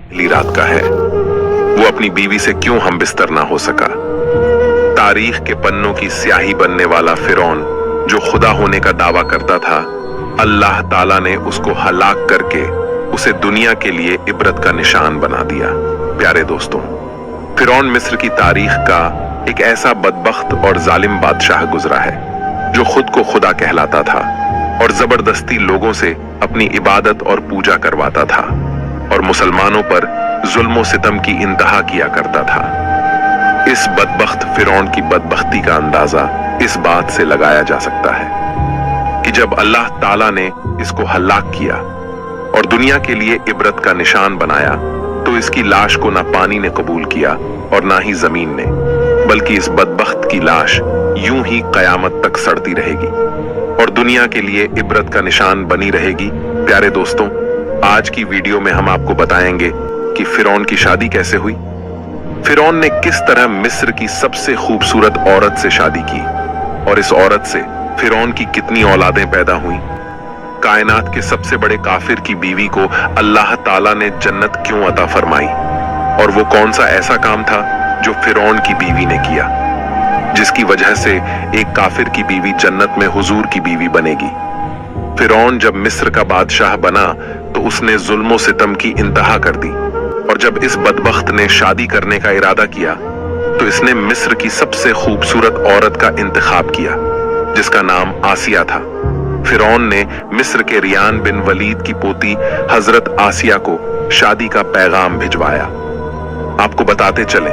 पहली रात का है। वो अपनी बीवी से क्यों हम बिस्तर ना हो सका। तारीख के पन्नों की स्याही बनने वाला फिरौन जो खुदा होने का दावा करता था, अल्लाह ताला ने उसको हलाक करके उसे दुनिया के लिए इबरत का निशान बना दिया। प्यारे दोस्तों, फिरौन मिस्र की तारीख का एक ऐसा बदबख्त और जालिम बादशाह गुजरा है जो खुद को खुदा कहलाता था और जबरदस्ती लोगों से अपनी इबादत और पूजा करवाता था और मुसलमानों पर जुल्म सितम की इंतहा किया करता था। इस बदबख्त फिरौन की बदबख्ती का अंदाजा इस बात से लगाया जा सकता है कि जब अल्लाह ताला ने इसको हलाक किया और दुनिया के लिए इबरत का निशान बनाया, तो इसकी लाश को ना पानी ने कबूल किया और ना ही जमीन ने, बल्कि इस बदबख्त की लाश यूं ही कयामत तक सड़ती रहेगी और दुनिया के लिए इबरत का निशान बनी रहेगी। प्यारे दोस्तों, आज की वीडियो में हम आपको बताएंगे कि फिरौन की शादी कैसे हुई, फिरौन ने किस तरह मिस्र की सबसे खूबसूरत औरत से शादी की और इस औरत से फिरौन की कितनी औलादें पैदा हुई, कायनात के सबसे बड़े काफिर की बीवी को अल्लाह ताला ने जन्नत क्यों अता फरमाई और वो कौन सा ऐसा काम था जो फिरौन की बीवी ने किया जिसकी वजह से एक काफिर की बीवी जन्नत में हुजूर की बीवी बनेगी। फिरौन जब मिस्र का बादशाह बना तो उसने जुल्म सितम की इंतहा कर दी और जब इस बदबख्त ने शादी करने का इरादा किया तो इसने मिस्र की सबसे खूबसूरत औरत का इंतखाब किया जिसका नाम आसिया था। फिरौन ने मिस्र के रियान बिन वलीद की पोती हजरत आसिया को शादी का पैगाम भिजवाया। आपको बताते चले,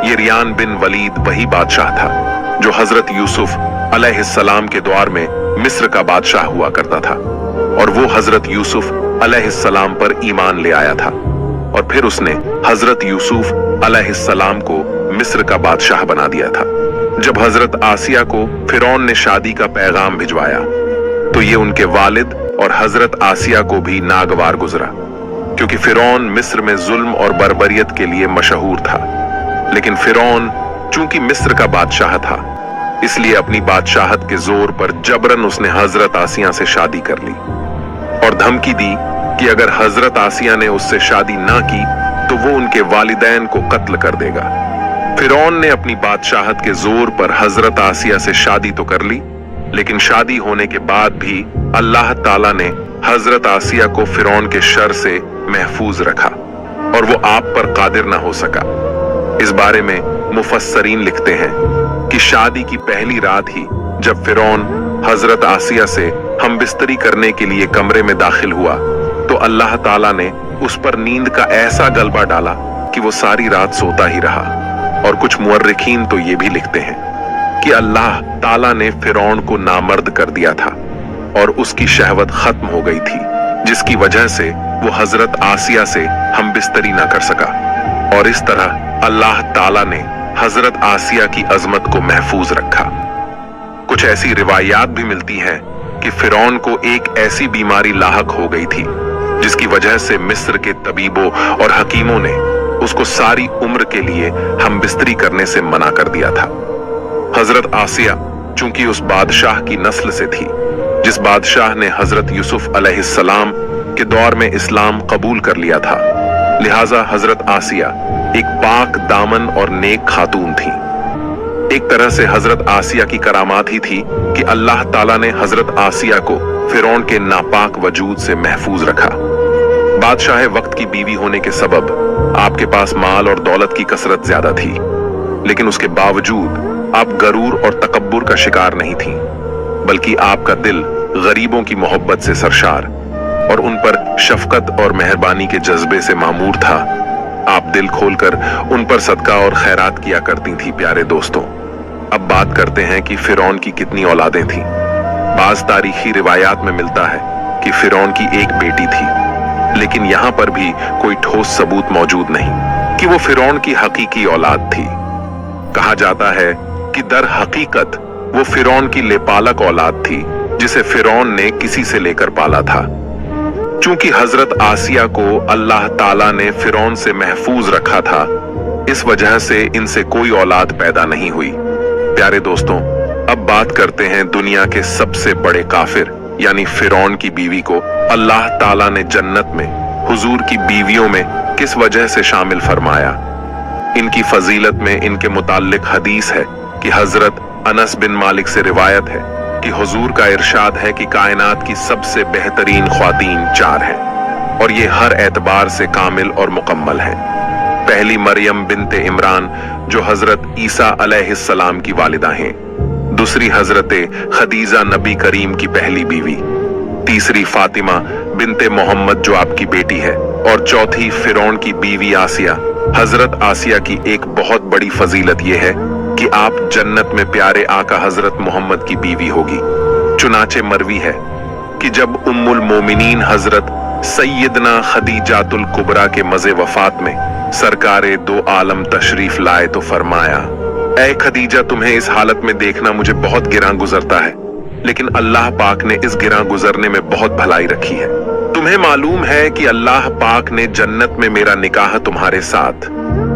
ये रियान बिन वलीद वही बादशाह था जो हजरत यूसुफ अलैहिस्सलाम के द्वार में मिस्र का बादशाह हुआ करता था और वो हजरत यूसुफ अलैहिस्सलाम पर ईमान ले आया था और फिर उसने हजरत यूसुफ अलैहिस्सलाम को मिस्र का बादशाह बना दिया था। जब हजरत आसिया को फिरौन ने शादी का पैगाम भिजवाया तो ये उनके वालिद और हजरत आसिया को भी नागवार गुजरा, क्योंकि फिरौन मिस्र में जुल्म और बर्बरियत के लिए मशहूर था। लेकिन फिरौन चूंकि मिस्र का बादशाह था, इसलिए अपनी बादशाहत के जोर पर जबरन उसने हजरत आसिया से शादी कर ली और धमकी दी कि अगर हजरत आसिया ने उससे शादी ना की तो वो उनके वालिदैन को कत्ल कर देगा। फिरौन ने अपनी बादशाहत के जोर पर हजरत आसिया से शादी तो कर ली, लेकिन शादी होने के बाद भी अल्लाह ताला ने हजरत आसिया को फिरौन के शर से महफूज रखा और वो आप पर कादिर ना हो सका। इस बारे में मुफस्सरीन लिखते हैं कि शादी की पहली रात ही जब फिरौन हजरत आसिया से हमबिस्तरी करने के लिए कमरे में दाखिल हुआ तो अल्लाह ताला ने उस पर नींद का ऐसा गलबा डाला कि वो सारी रात सोता ही रहा। और कुछ मुअर्रिखीन तो ये भी लिखते हैं कि अल्लाह ताला ने फिरौन को नामर्द कर दिया था और उसकी शहवत खत्म हो गई थी, जिसकी वजह से वो हजरत आसिया से हमबिस्तरी ना कर सका और इस तरह अल्लाह ताला ने हजरत आसिया की अजमत को महफूज रखा। कुछ ऐसी रिवायात भी मिलती हैं कि फिरौन को एक ऐसी बीमारी लाहक हो गई थी जिसकी वजह से मिस्र के तबीबों और हकीमों ने उसको सारी उम्र के लिए हमबिस्तरी करने से मना कर दिया था। हजरत आसिया चूंकि उस बादशाह की नस्ल से थी जिस बादशाह ने हजरत यूसुफ अलैहिस्सलाम के दौर में इस्लाम कबूल कर लिया था, लिहाजा हजरत आसिया एक पाक दामन और नेक खातून थी। एक तरह से हजरत आसिया की करामात ही थी कि अल्लाह ताला ने हजरत आसिया को फिरौन के नापाक वजूद से महफूज रखा। बादशाह वक्त की बीवी होने के सबब आपके पास माल और दौलत की कसरत ज्यादा थी, लेकिन उसके बावजूद आप गरूर और तकब्बुर का शिकार नहीं थी, बल्कि आपका दिल गरीबों की मोहब्बत से सरशार और उन पर शफकत और मेहरबानी के जज्बे से मामूर था। आप दिल खोलकर उन पर सदका और खैरात किया करती थी। प्यारे दोस्तों, अब बात करते हैं कि फिरौन की कितनी औलादें थीं। बाज तारीखी रिवायात में मिलता है कि फिरौन की एक बेटी थी, लेकिन यहाँ पर भी कोई ठोस सबूत मौजूद नहीं कि वो फिरौन की हकीकी औलाद थी। कहा जाता है कि दर हकीकत वो फिरौन की लेपालक औलाद थी जिसे फिरौन ने किसी से लेकर पाला था। चूंकि हजरत आसिया को अल्लाह ताला ने फिरौन से महफूज रखा था, इस वजह से इनसे कोई औलाद पैदा नहीं हुई। प्यारे दोस्तों, अब बात करते हैं दुनिया के सबसे बड़े काफिर यानी फिरौन की बीवी को अल्लाह ताला ने जन्नत में हुजूर की बीवियों में किस वजह से शामिल फरमाया। इनकी फजीलत में इनके मुताल्लिक हदीस है कि हजरत अनस बिन मालिक से रिवायत है कि हुजूर का इरशाद है कि कायनात की सबसे बेहतरीन ख्वातीन 4 हैं और ये हर एतबार से कामिल और मुकम्मल हैं। पहली मरियम बिनते इमरान जो हजरत ईसा अलैहिस्सलाम की वालिदा हैं, दूसरी हजरत खदीजा नबी करीम की पहली बीवी, तीसरी फातिमा बिनते मोहम्मद जो आपकी बेटी है, और चौथी फिरौन की बीवी आसिया। हजरत आसिया की एक बहुत बड़ी फजीलत यह है कि आप जन्नत में प्यारे आका हजरत मोहम्मद की बीवी होगी। चुनाचे मरवी है कि जब उम्मुल मोमिनीन हजरत सैयदना खदीजातुल कुबरा के मज़े वफात में सरकारे दो आलम तशरीफ लाए तो फरमाया, ऐ खदीजा, तुम्हें इस हालत में देखना मुझे बहुत गिरां गुजरता है, लेकिन अल्लाह पाक ने इस गिरां गुजरने में बहुत भलाई रखी है। तुम्हें मालूम है कि अल्लाह पाक ने जन्नत में मेरा निकाह तुम्हारे साथ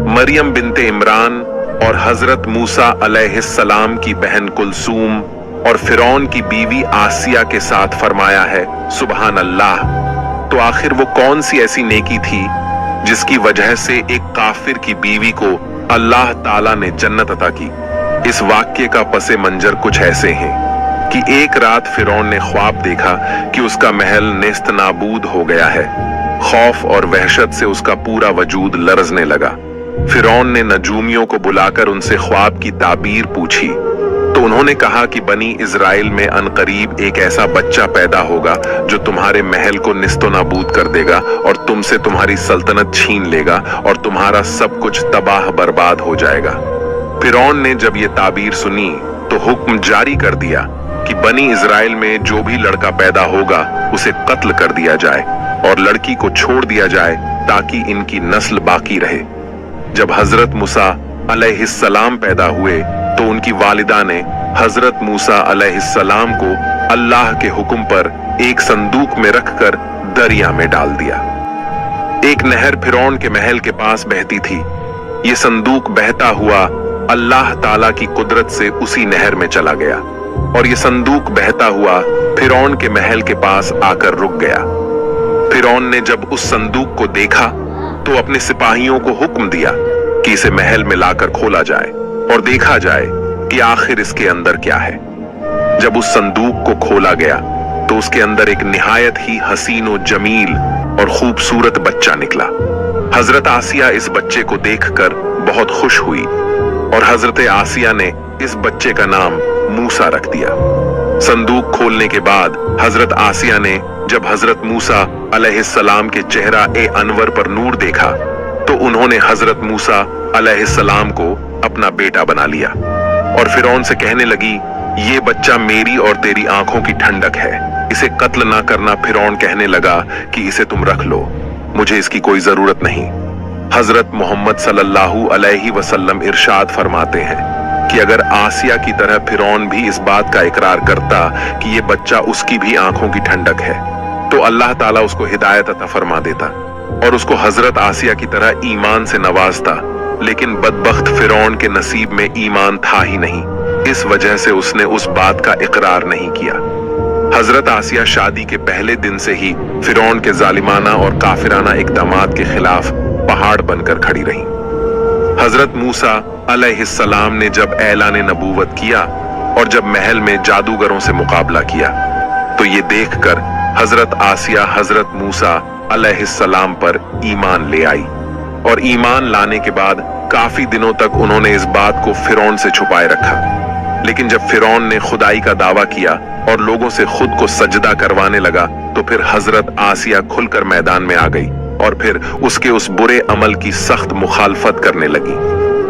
मरियम बिनते इमरान और हजरत मूसा अलैहिस्सलाम की बहन कुलसूम और फिरौन की बीवी आसिया के साथ फरमाया है। सुबहान अल्लाह। तो आखिर वो कौन सी ऐसी नेकी थी जिसकी वजह से एक काफिर की बीवी को अल्लाह ताला ने जन्नत अता की। इस वाक्य का पसे मंजर कुछ ऐसे हैं कि एक रात फिरौन ने ख्वाब देखा कि उसका महल नेस्त नाबूद हो गया है। खौफ और वहशत से उसका पूरा वजूद लरजने लगा। फिरौन ने नजूमियों को बुलाकर उनसे ख्वाब की ताबीर पूछी तो उन्होंने कहा कि बनी इजराइल में अनकरीब एक ऐसा बच्चा पैदा होगा जो तुम्हारे महल को निस्तो नाबूद कर देगा और तुमसे तुम्हारी सल्तनत छीन लेगा और तुम्हारा सब कुछ तबाह बर्बाद हो जाएगा। फिरौन ने जब ये ताबीर सुनी तो हुक्म जारी कर दिया कि बनी इजराइल में जो भी लड़का पैदा होगा उसे कत्ल कर दिया जाए और लड़की को छोड़ दिया जाए ताकि इनकी नस्ल बाकी रहे। जब हजरत मूसा अलैहिस्सलाम पैदा हुए तो उनकी वालिदा ने हजरत मूसा अलैहिस्सलाम को अल्लाह के हुक्म पर एक संदूक में रखकर दरिया में डाल दिया। एक नहर फिरौन के महल के पास बहती थी। ये संदूक बहता हुआ अल्लाह ताला की कुदरत से उसी नहर में चला गया और ये संदूक बहता हुआ फिरौन के महल के पास आकर रुक गया। फिरौन ने जब उस संदूक को देखा तो अपने सिपाहियों को हुक्म दिया कि इसे महल में लाकर खोला जाए और देखा जाए कि आखिर इसके अंदर क्या है। जब उस संदूक को खोला गया तो उसके अंदर एक निहायत ही हसीन और जमील और खूबसूरत बच्चा निकला। हजरत आसिया इस बच्चे को देखकर बहुत खुश हुई और हजरत आसिया ने इस बच्चे का नाम मूसा रख दिया। संदूक खोलने के बाद हजरत आसिया ने जब हजरत मूसा अलैहिस्सलाम के चेहरा ए अनवर पर नूर देखा तो उन्होंने हजरत मूसा अलैहिस्सलाम को अपना बेटा बना लिया और फिरौन से कहने लगी, ये बच्चा मेरी और तेरी आंखों की ठंडक है, इसे कत्ल ना करना। फिरौन कहने लगा कि इसे तुम रख लो, मुझे इसकी कोई जरूरत नहीं। हजरत मोहम्मद सल्लल्लाहु अलैहि वसल्लम इरशाद फरमाते हैं कि अगर आसिया की तरह फिरौन भी इस बात का इकरार करता कि ये बच्चा उसकी भी आंखों की ठंडक है तो अल्लाह ताला उसको हिदायत अता फरमा देता और उसको हजरत आसिया की तरह ईमान से नवाजता। लेकिन बदबख्त फिरौन के नसीब में ईमान था ही नहीं, इस वजह से उसने उस बात का इकरार नहीं किया। हजरत आसिया शादी के पहले दिन से ही फिरौन के जालिमाना और काफिराना इक़दामात के खिलाफ पहाड़ बनकर खड़ी रही। हजरत मूसा अलैहिस्सलाम ने जब ऐलान नबूवत किया और जब महल में जादूगरों से मुकाबला किया तो ये देखकर हजरत आसिया हजरत मूसा अलैहिस्सलाम पर ईमान ले आई और ईमान लाने के बाद काफी दिनों तक उन्होंने इस बात को फिरौन से छुपाए रखा। लेकिन जब फिरौन ने खुदाई का दावा किया और लोगों से खुद को सजदा करवाने लगा तो फिर हजरत आसिया खुलकर मैदान में आ गई और फिर उसके उस बुरे अमल की सख्त मुखालफत करने लगी।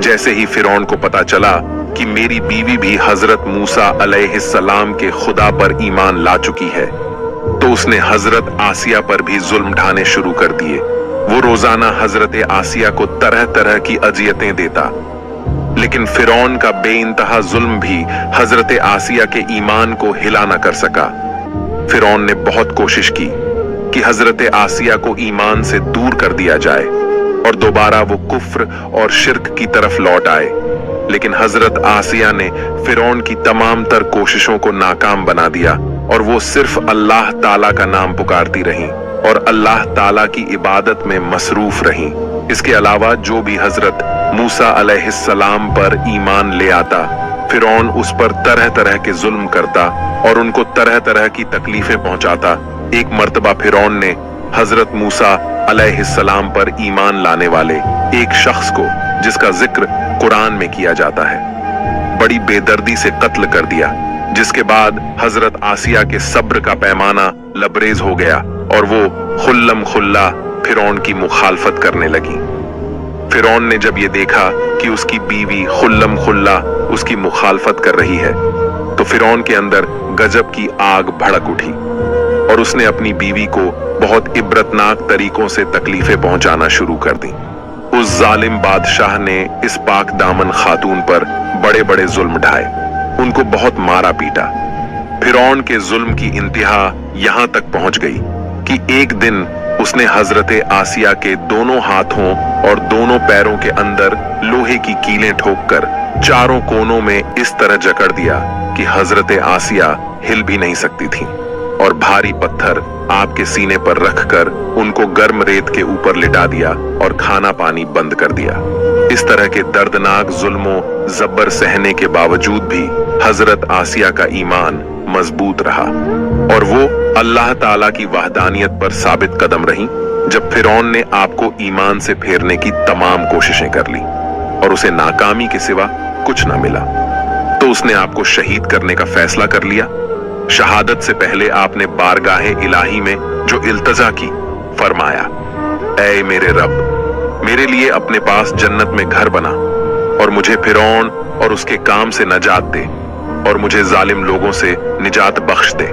जैसे ही फिरौन को पता चला कि मेरी बीवी भी हजरत मूसा अलैहिस्सलाम के खुदा पर ईमान ला चुकी है तो उसने हजरत आसिया पर भी जुल्म ढाने शुरू कर दिए। वो रोजाना हजरत आसिया को तरह तरह की अजियतें देता, लेकिन फिरौन का बेइंतहा जुल्म भी हजरत आसिया के ईमान को हिला न कर सका। फिरौन ने बहुत कोशिश की कि हजरत आसिया को ईमान से दूर कर दिया जाए और दोबारा वो कुफ्र और शिर्क की तरफ लौट आए, लेकिन हजरत आसिया ने फिरौन की तमाम तर कोशिशों को नाकाम बना दिया और वो सिर्फ अल्लाह ताला का नाम पुकारती रहीं। और अल्लाह ताला की इबादत में मसरूफ रहीं। इसके अलावा जो भी हजरत मूसा अलैहिस्सलाम पर ईमान ले आता, फिरौन उस पर तरह तरह के जुल्म करता और उनको तरह तरह की तकलीफें पहुंचाता। एक मर्तबा फिरौन ने हजरत मूसा अलैहिस्सलाम पर ईमान लाने वाले एक शख्स को, जिसका जिक्र कुरान में किया जाता है, बड़ी बेदर्दी से कत्ल कर दिया, जिसके बाद हजरत आसिया के सब्र का पैमाना लबरेज हो गया और वो खुल्लम खुल्ला फिरौन की मुखालफत करने लगी। फिरौन ने जब ये देखा कि उसकी बीवी खुल्लम खुल्ला उसकी मुखालफत कर रही है, तो फिरौन के अंदर गजब की आग भड़क उठी और उसने अपनी बीवी को बहुत इबरतनाक तरीकों से तकलीफें पहुंचाना शुरू कर दी। उस जालिम बादशाह ने इस पाक दामन खातून पर बड़े बड़े जुल्म ढाए, उनको बहुत मारा पीटा। फिरौन के जुल्म की इंतहा यहां तक पहुंच गई कि एक दिन उसने हजरत आसिया के दोनों हाथों और दोनों पैरों के अंदर लोहे की कीलें ठोककर चारों कोनों में इस तरह जकड़ दिया कि हजरत आसिया हिल भी नहीं सकती थी, और भारी पत्थर आपके सीने पर रखकर उनको गर्म रेत के ऊपर लिटा दिया और खाना पानी बंद कर दिया। इस तरह के दर्दनाक जुल्मों जब्बर सहने के बावजूद भी हजरत आसिया का ईमान मजबूत रहा और वो अल्लाह ताला की वहदानियत पर साबित कदम रही। जब फिरौन ने आपको ईमान से फेरने की तमाम कोशिशें कर ली और उसे नाकामी के सिवा कुछ ना मिला, तो उसने आपको शहीद करने का फैसला कर लिया। शहादत से पहले आपने बारगाहे इलाही में जो इल्तजा की, फरमाया, ऐ मेरे रब, मेरे लिए अपने पास जन्नत में घर बना और मुझे फिरौन और उसके काम से नजात दे और मुझे जालिम लोगों से निजात बख्श दे।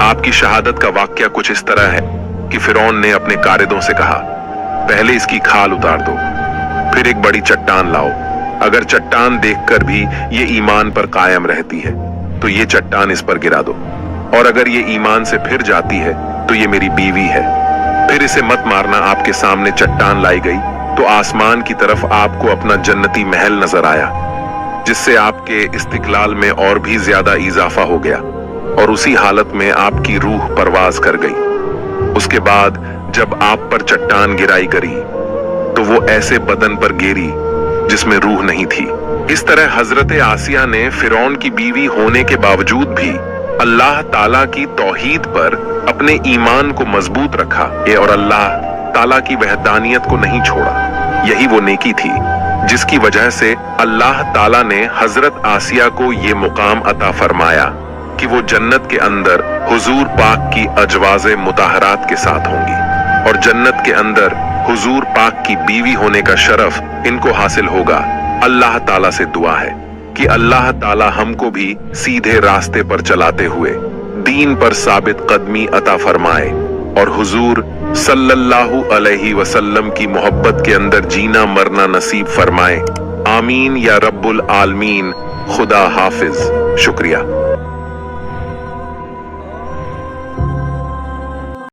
आपकी शहादत का वाक्या कुछ इस तरह है कि फिरौन ने अपने कारिदों से कहा, पहले इसकी खाल उतार दो, फिर एक बड़ी चट्टान लाओ। अगर चट्टान देखकर भी ये ईमान पर कायम रहती है तो ये चट्टान इस पर गिरा दो, और अगर ये ईमान से फिर जाती है तो ये मेरी बीवी है। फिर इसे मत मारना। आपके सामने चट्टान लाई गई तो आसमान की तरफ आपको अपना जन्नती महल नजर आया, जिससे आपके इस्तिकलाल में और भी ज्यादा इजाफा हो गया और उसी हालत में आपकी रूह परवाज कर गई। उसके बाद जब आप पर चट्टान गिराई करी तो वो ऐसे बदन पर गिरी जिसमें रूह नहीं थी। इस तरह हजरत आसिया ने फिरौन की बीवी होने के बावजूद भी अल्लाह ताला की तौहीद पर अपने ईमान को मजबूत रखा और अल्लाह ताला की वहदानियत को नहीं छोड़ा। यही वो नेकी थी जिसकी वजह से अल्लाह ताला ने हजरत आसिया को ये मुकाम अता फरमाया कि वो जन्नत के अंदर हुजूर पाक की अजवाज़े मुताहरात के साथ होंगी और जन्नत के अंदर हुजूर पाक की बीवी होने का शरफ इनको हासिल होगा। अल्लाह ताला से दुआ है कि अल्लाह ताला हमको भी सीधे रास्ते पर चलाते हुए दीन पर साबित कदमी अता फरमाए और हुजूर सल्लल्लाहु अलैहि वसल्लम की मोहब्बत के अंदर जीना मरना नसीब फरमाए। आमीन या रब्बुल आलमीन। खुदा हाफिज। शुक्रिया।